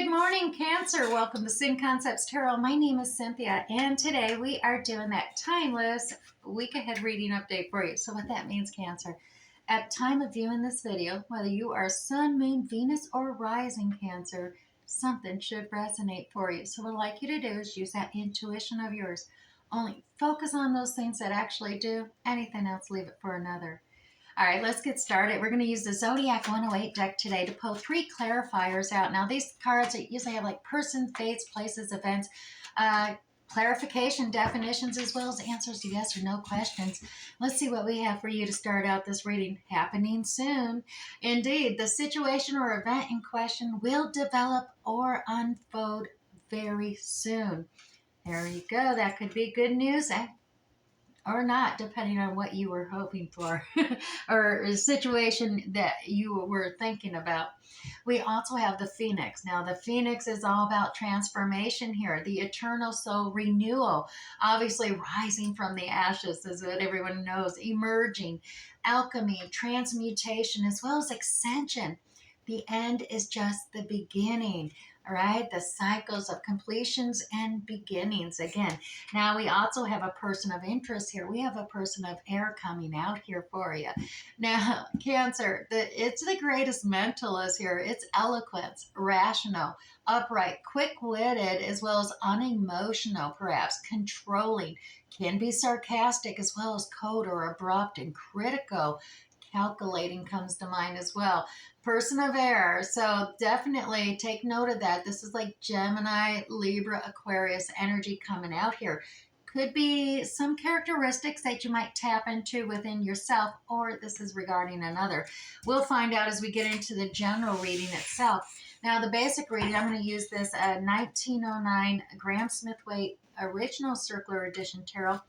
Good morning, Cancer. Welcome to Sin Concepts Tarot. My name is Cynthia, and today we are doing that timeless week ahead reading update for you. So what that means, Cancer, at time of viewing this video, whether you are Sun, Moon, Venus, or Rising Cancer, something should resonate for you. So what I'd like you to do is use that intuition of yours. Only focus on those things that actually do. Anything else, leave it for another. All right, let's get started. We're going to use the Zodiac 108 deck today to pull 3 clarifiers out. Now, these cards usually have like person, fates, places, events, clarification, definitions, as well as answers to yes or no questions. Let's see what we have for you to start out this reading. Happening soon. Indeed, the situation or event in question will develop or unfold very soon. There you go. That could be good news. Or not, depending on what you were hoping for or a situation that you were thinking about. We also have the Phoenix. Now, the Phoenix is all about transformation here, the eternal soul renewal, obviously rising from the ashes, is what everyone knows, emerging, alchemy, transmutation, as well as ascension. The end is just the beginning. All right, the cycles of completions and beginnings again. Now, we also have a person of interest here. We have a person of air coming out here for you. Now, Cancer, it's the greatest mentalist here. It's eloquence, rational, upright, quick-witted, as well as unemotional, perhaps, controlling, can be sarcastic, as well as cold or abrupt and critical. Calculating comes to mind as well. Person of air, so definitely take note of that. This is like Gemini, Libra, Aquarius energy coming out here. Could be some characteristics that you might tap into within yourself, or this is regarding another. We'll find out as we get into the general reading itself. Now, the basic reading, I'm going to use this 1909 Graham Smith-Waite Original Circular Edition Tarot.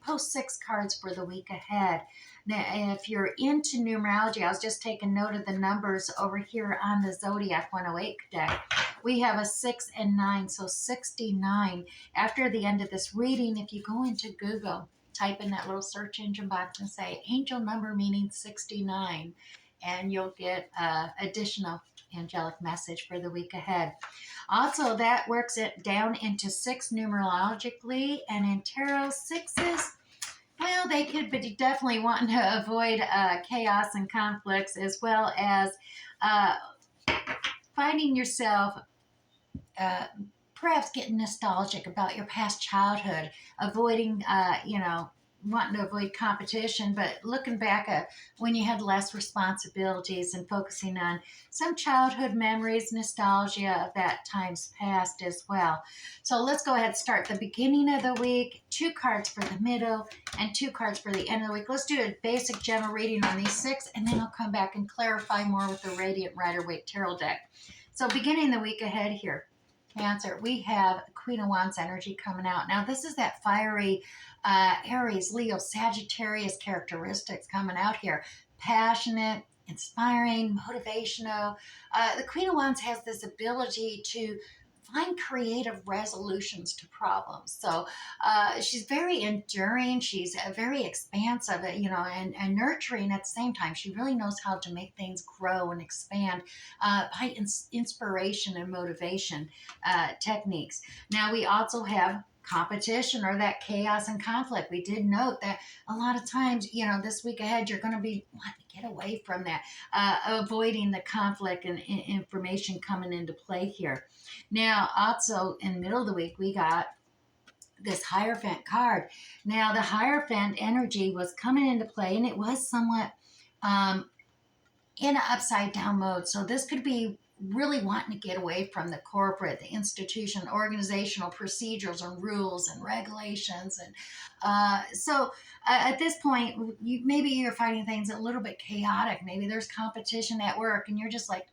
Post 6 cards for the week ahead. Now, if you're into numerology, I was just taking note of the numbers over here on the Zodiac 108 deck. We have a 6 and 9, so 69. After the end of this reading, if you go into Google, type in that little search engine box and say angel number meaning 69, and you'll get additional angelic message for the week ahead. Also, that works it down into 6 numerologically, and in tarot, 6s, well, they could be definitely wanting to avoid chaos and conflicts, as well as finding yourself perhaps getting nostalgic about your past childhood, avoiding, wanting to avoid competition, but looking back at when you had less responsibilities and focusing on some childhood memories, nostalgia of that times past as well. So let's go ahead and start the beginning of the week, 2 cards for the middle and 2 cards for the end of the week. Let's do a basic general reading on these 6, and then I'll come back and clarify more with the Radiant Rider-Waite Tarot deck. So beginning the week ahead here, Cancer, we have Queen of Wands energy coming out. Now, this is that fiery Aries, Leo, Sagittarius characteristics coming out here. Passionate, inspiring, motivational. The Queen of Wands has this ability to find creative resolutions to problems. So she's very enduring. She's very expansive, and nurturing at the same time. She really knows how to make things grow and expand by inspiration and motivation techniques. Now, we also have competition or that chaos and conflict. We did note that a lot of times, this week ahead, you're going to be wanting to get away from that, avoiding the conflict and information coming into play here. Now, also in the middle of the week, we got this Hierophant card. Now, the Hierophant energy was coming into play, and it was somewhat in an upside down mode. So this could be really wanting to get away from the corporate, the institution, organizational procedures and rules and regulations. And so at this point, maybe you're finding things a little bit chaotic. Maybe there's competition at work and you're just like,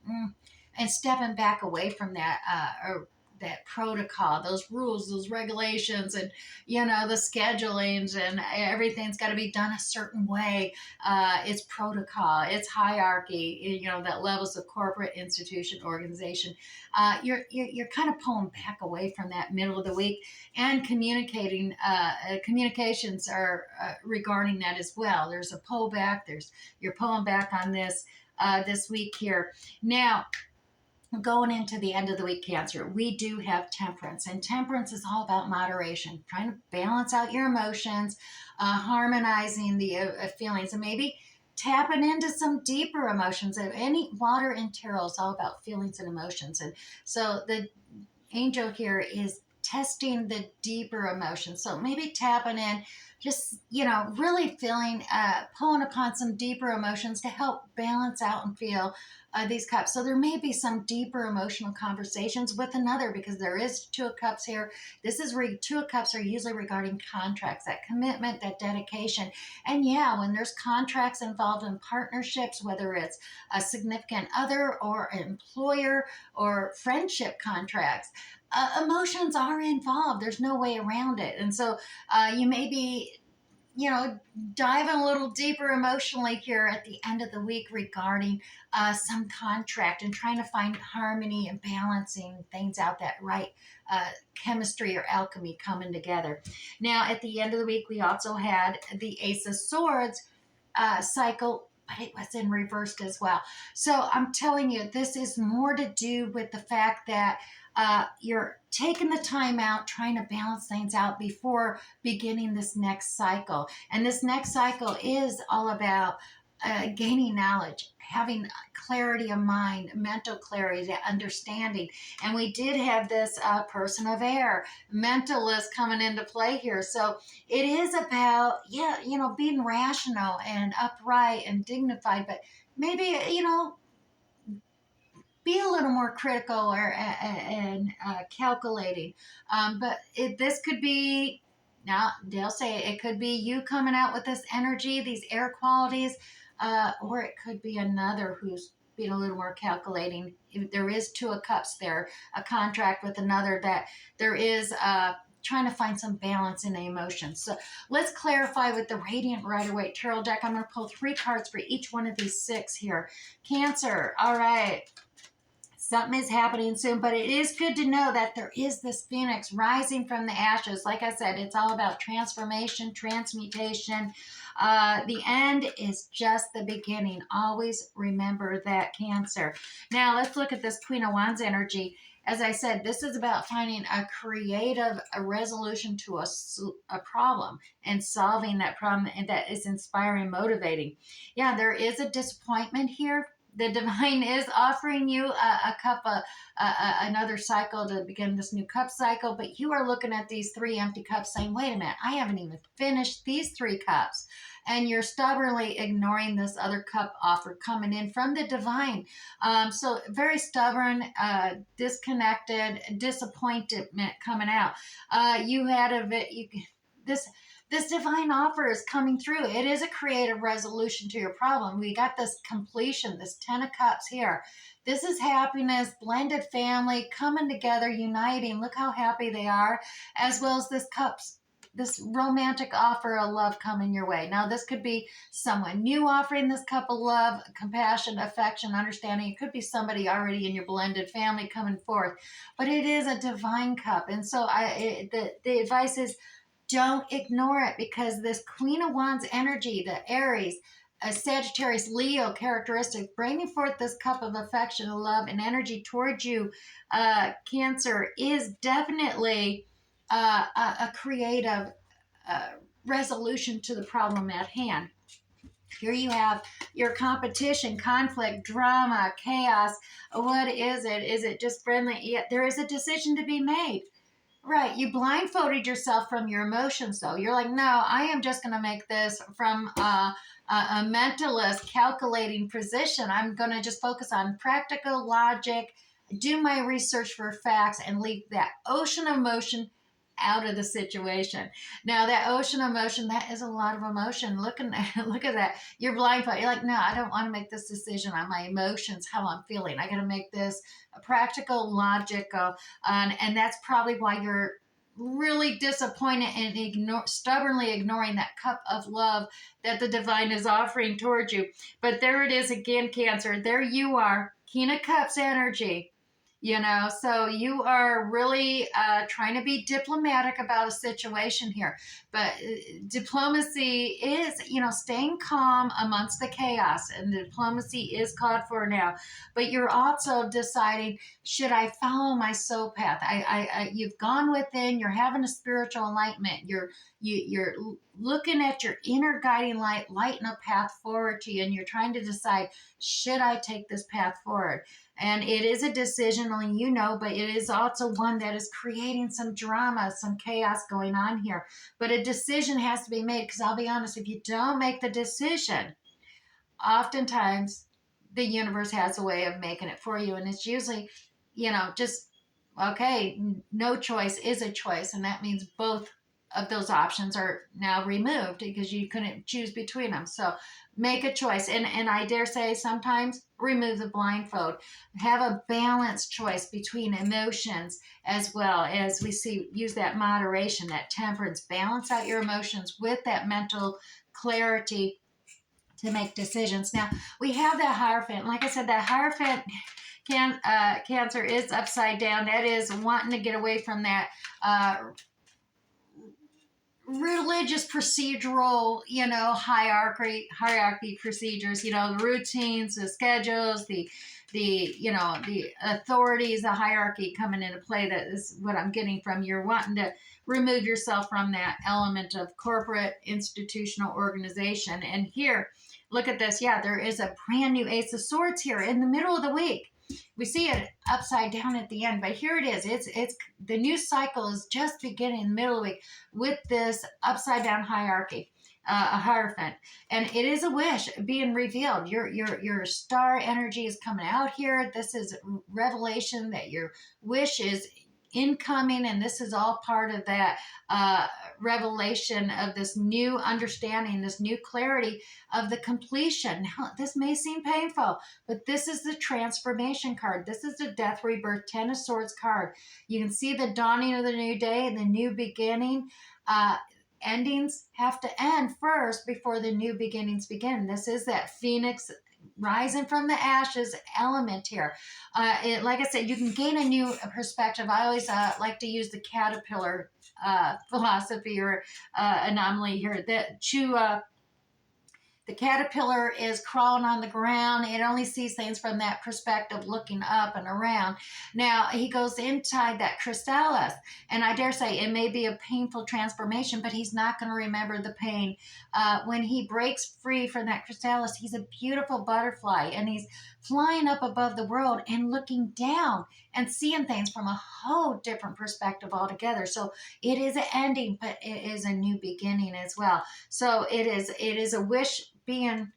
and stepping back away from that, or that protocol, those rules, those regulations, and the schedulings, and everything's got to be done a certain way. It's protocol, it's hierarchy, that levels of corporate, institution, organization. You're kind of pulling back away from that middle of the week, and communications are regarding that as well. There's a pullback. You're pulling back on this week here. Now, going into the end of the week, Cancer, we do have temperance, and temperance is all about moderation, trying to balance out your emotions, harmonizing the feelings, and maybe tapping into some deeper emotions. Any water in tarot is all about feelings and emotions, and so the angel here is testing the deeper emotions. So maybe tapping in, just, really feeling, pulling upon some deeper emotions to help balance out and feel these cups. So there may be some deeper emotional conversations with another, because there is Two of Cups here. Two of Cups are usually regarding contracts, that commitment, that dedication. And yeah, when there's contracts involved in partnerships, whether it's a significant other or an employer or friendship contracts, emotions are involved. There's no way around it. And so you may be, diving a little deeper emotionally here at the end of the week regarding some contract, and trying to find harmony and balancing things out, that right chemistry or alchemy coming together. Now, at the end of the week, we also had the Ace of Swords cycle, but it was in reversed as well. So I'm telling you, this is more to do with the fact that you're taking the time out, trying to balance things out before beginning this next cycle. And this next cycle is all about gaining knowledge, having clarity of mind, mental clarity, understanding. And we did have this person of air, mentalist, coming into play here. So it is about, being rational and upright and dignified, but maybe, be a little more critical and calculating. This could be, now they'll say it could be you coming out with this energy, these air qualities, or it could be another who's being a little more calculating. There is Two of Cups there, a contract with another, that there is trying to find some balance in the emotions. So let's clarify with the Radiant Rider-Waite Tarot deck. I'm going to pull 3 cards for each one of these 6 here. Cancer, all right. Something is happening soon, but it is good to know that there is this phoenix rising from the ashes. Like I said, it's all about transformation, transmutation. The end is just the beginning. Always remember that, Cancer. Now, let's look at this Queen of Wands energy. As I said, this is about finding a creative resolution to a problem and solving that problem, and that is inspiring, motivating. Yeah, there is a disappointment here. The divine is offering you a cup, another cycle to begin this new cup cycle, but you are looking at these 3 empty cups saying, wait a minute, I haven't even finished these 3 cups. And you're stubbornly ignoring this other cup offer coming in from the divine. So very stubborn, disconnected, disappointment coming out. You had this divine offer is coming through. It is a creative resolution to your problem. We got this completion, this 10 of Cups here. This is happiness, blended family, coming together, uniting. Look how happy they are, as well as this romantic offer of love coming your way. Now, this could be someone new offering this cup of love, compassion, affection, understanding. It could be somebody already in your blended family coming forth, but it is a divine cup. And so the advice is, don't ignore it, because this Queen of Wands energy, the Aries, a Sagittarius, Leo characteristic, bringing forth this cup of affection, love, and towards you, Cancer, is definitely a creative resolution to the problem at hand. Here you have your competition, conflict, drama, chaos. What is it? Is it just friendly? Yeah, there is a decision to be made. Right. You blindfolded yourself from your emotions, though. You're like, no, I am just going to make this from a mentalist calculating position. I'm going to just focus on practical logic, do my research for facts, and leave that ocean of emotion out of the situation. Now, that ocean of emotion, that is a lot of emotion. Look at that. You're blindfolded. You're like, no, I don't want to make this decision on my emotions, how I'm feeling. I got to make this practical, logical, and that's probably why you're really disappointed and stubbornly ignoring that cup of love that the divine is offering towards you. But there it is again, Cancer. There you are, King of Cups energy. So you are really trying to be diplomatic about a situation here. But diplomacy is, staying calm amongst the chaos, and diplomacy is called for now. But you're also deciding, should I follow my soul path? You've gone within, you're having a spiritual enlightenment. You're looking at your inner guiding light, lighting a path forward to you, and you're trying to decide, should I take this path forward? And it is a decision, only but it is also one that is creating some drama, some chaos going on here. But a decision has to be made, because I'll be honest, if you don't make the decision, oftentimes the universe has a way of making it for you. And it's usually, just okay, no choice is a choice. And that means both of those options are now removed because you couldn't choose between them. So make a choice. And I dare say sometimes remove the blindfold. Have a balanced choice between emotions, as well as use that moderation, that temperance. Balance out your emotions with that mental clarity to make decisions. Now, we have that Hierophant. Like I said, that Hierophant Cancer is upside down. That is wanting to get away from that religious procedural, hierarchy procedures, the routines, the schedules, the authorities, the hierarchy coming into play. That is what I'm getting from. You're wanting to remove yourself from that element of corporate institutional organization. And here, look at this. Yeah, there is a brand new Ace of Swords here in the middle of the week. We see it upside down at the end, but here it is. It's the new cycle is just beginning in the middle of the week with this upside down hierarchy, a Hierophant, and it is a wish being revealed. Your star energy is coming out here. This is revelation that your wish is incoming, and this is all part of that revelation of this new understanding, this new clarity of the completion. Now, this may seem painful, but this is the transformation card. This is the death, rebirth, 10 of Swords card. You can see the dawning of the new day and the new beginning. Endings have to end first before the new beginnings begin. This is that phoenix rising from the ashes element here. Like I said, you can gain a new perspective. I always like to use the caterpillar philosophy or anomaly here. The caterpillar is crawling on the ground. It only sees things from that perspective, looking up and around. Now, he goes inside that chrysalis, and I dare say it may be a painful transformation, but he's not going to remember the pain. When he breaks free from that chrysalis, he's a beautiful butterfly, and he's flying up above the world and looking down and seeing things from a whole different perspective altogether. So it is an ending, but it is a new beginning as well. So it is a wish being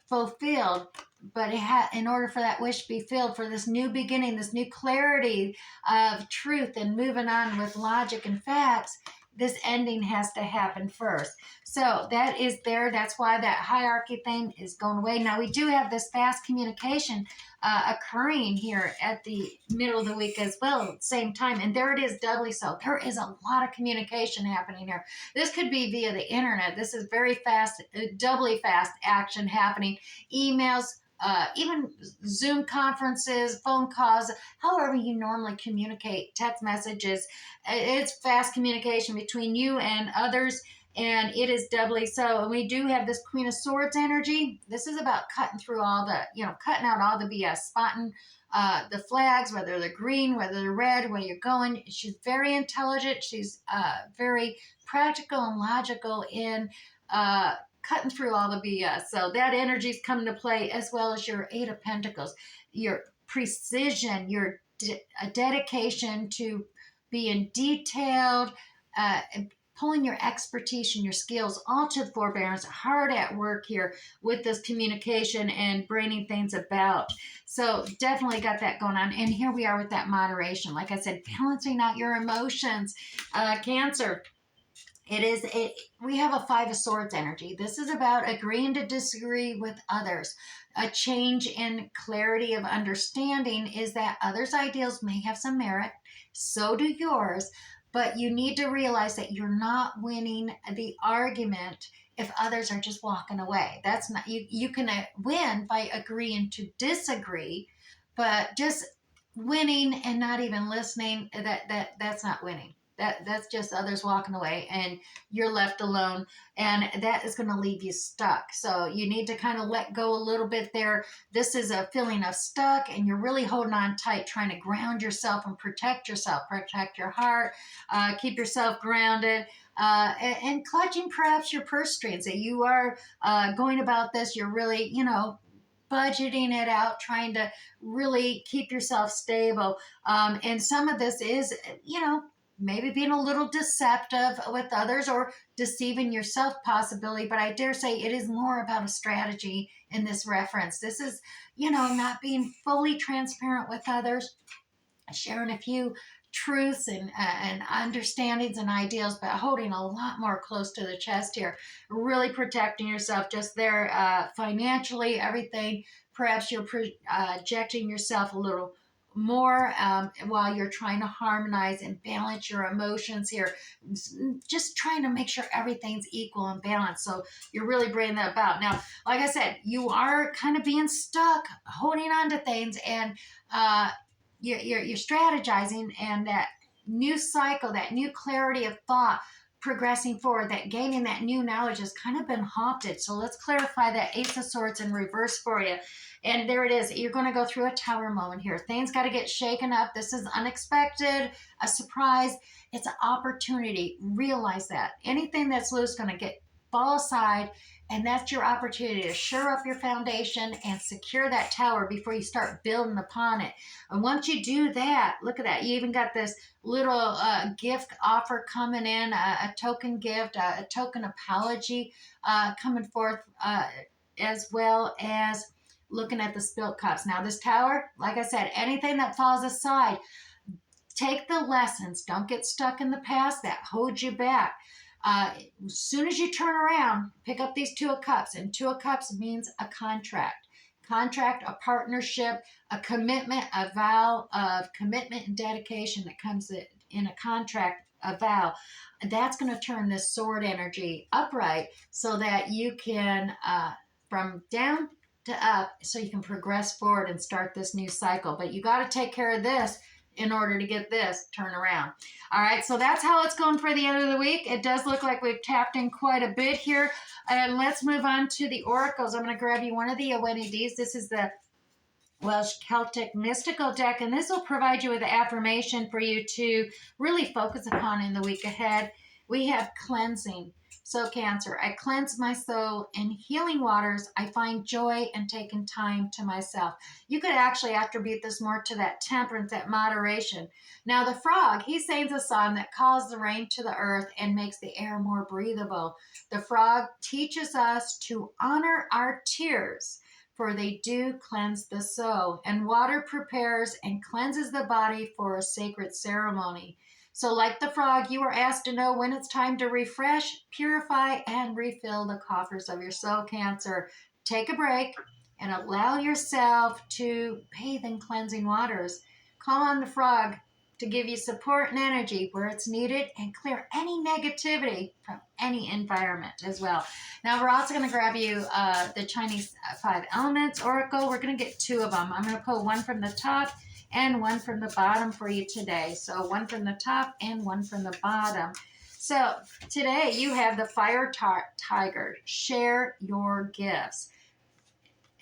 fulfilled, but in order for that wish to be filled, for this new beginning, this new clarity of truth and moving on with logic and facts, this ending has to happen first. So that is there. That's why that hierarchy thing is going away. Now, we do have this fast communication occurring here at the middle of the week as well at the same time. And there it is, doubly so. There is a lot of communication happening here. This could be via the internet. This is very fast, doubly fast action happening. Emails, even Zoom conferences, phone calls, however you normally communicate, text messages. It's fast communication between you and others, and it is doubly so. And we do have this Queen of Swords energy. This is about cutting through all cutting out all the BS, spotting the flags, whether they're green, whether they're red, where you're going. She's very intelligent. She's very practical and logical in cutting through all the BS. So that energy is coming to play, as well as your Eight of Pentacles, your precision, your dedication to being detailed, pulling your expertise and your skills all to the forbearance, hard at work here with this communication and bringing things about. So definitely got that going on. And here we are with that moderation. Like I said, balancing out your emotions. Cancer. We have a Five of Swords energy. This is about agreeing to disagree with others. A change in clarity of understanding is that others' ideals may have some merit, so do yours, but you need to realize that you're not winning the argument if others are just walking away. That's not, you can win by agreeing to disagree, but just winning and not even listening, that's not winning. That's just others walking away and you're left alone, and that is going to leave you stuck. So you need to kind of let go a little bit there. This is a feeling of stuck, and you're really holding on tight, trying to ground yourself and protect yourself, protect your heart, keep yourself grounded. And clutching perhaps your purse strings that you are going about this. You're really, budgeting it out, trying to really keep yourself stable. And some of this is, maybe being a little deceptive with others or deceiving yourself, possibly. But I dare say it is more about a strategy in this reference. This is, not being fully transparent with others, sharing a few truths and understandings and ideals, but holding a lot more close to the chest here, really protecting yourself just there, financially, everything. Perhaps you're projecting yourself a little more, while you're trying to harmonize and balance your emotions here, just trying to make sure everything's equal and balanced. So you're really bringing that about. Now, like I said, you are kind of being stuck, holding on to things, and you're strategizing, and that new cycle, that new clarity of thought, progressing forward, that gaining that new knowledge has kind of been haunted. So let's clarify that Ace of Swords in reverse for you. And there it is. You're going to go through a tower moment here. Things got to get shaken up. This is unexpected, a surprise. It's an opportunity. Realize that. Anything that's loose is going to get fall aside, and that's your opportunity to shore up your foundation and secure that tower before you start building upon it. And once you do that, look at that. You even got this little gift offer coming in, a token gift, a token apology coming forth, as well as looking at the spilt cups. Now, this tower, like I said, anything that falls aside, take the lessons. Don't get stuck in the past that holds you back. As soon as you turn around, pick up these Two of Cups, and Two of Cups means a contract. Contract, a partnership, a commitment, a vow of commitment and dedication that comes in a contract, a vow. That's going to turn this sword energy upright so that you can, from down to up, so you can progress forward and start this new cycle. But you got to take care of this in order to get this turn around. All right, so that's how it's going for the end of the week. It does look like we've tapped in quite a bit here. And let's move on to the oracles. I'm going to grab you one of the Awenides. This is the Welsh Celtic Mystical deck, and this will provide you with an affirmation for you to really focus upon in the week ahead. We have cleansing. So Cancer, I cleanse my soul in healing waters. I find joy in taking time to myself. You could actually attribute this more to that temperance, that moderation. Now the frog, he sings a song that calls the rain to the earth and makes the air more breathable. The frog teaches us to honor our tears, for they do cleanse the soul, and water prepares and cleanses the body for a sacred ceremony. So like the frog, you are asked to know when it's time to refresh, purify, and refill the coffers of your soul, Cancer. Take a break and allow yourself to bathe in cleansing waters. Call on the frog to give you support and energy where it's needed and clear any negativity from any environment as well. Now, we're also going to grab you the Chinese 5 Elements Oracle. We're going to get 2 of them. I'm going to pull one from the top and one from the bottom for you today. So one from the top and one from the bottom. So today you have the Fire Tiger, share your gifts,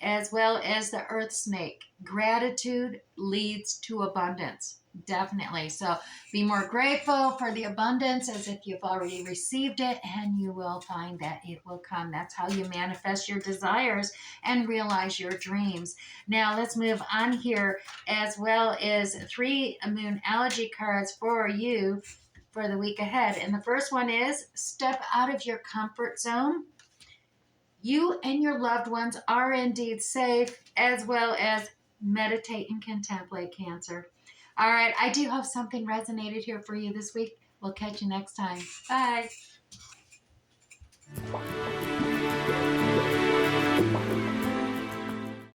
as well as the Earth Snake. Gratitude leads to abundance. Definitely. So be more grateful for the abundance as if you've already received it, and you will find that it will come. That's how you manifest your desires and realize your dreams. Now let's move on here, as well as 3 Moonology cards for you for the week ahead. And the first one is step out of your comfort zone. You and your loved ones are indeed safe, as well as meditate and contemplate, Cancer. All right, I do hope something resonated here for you this week. We'll catch you next time. Bye.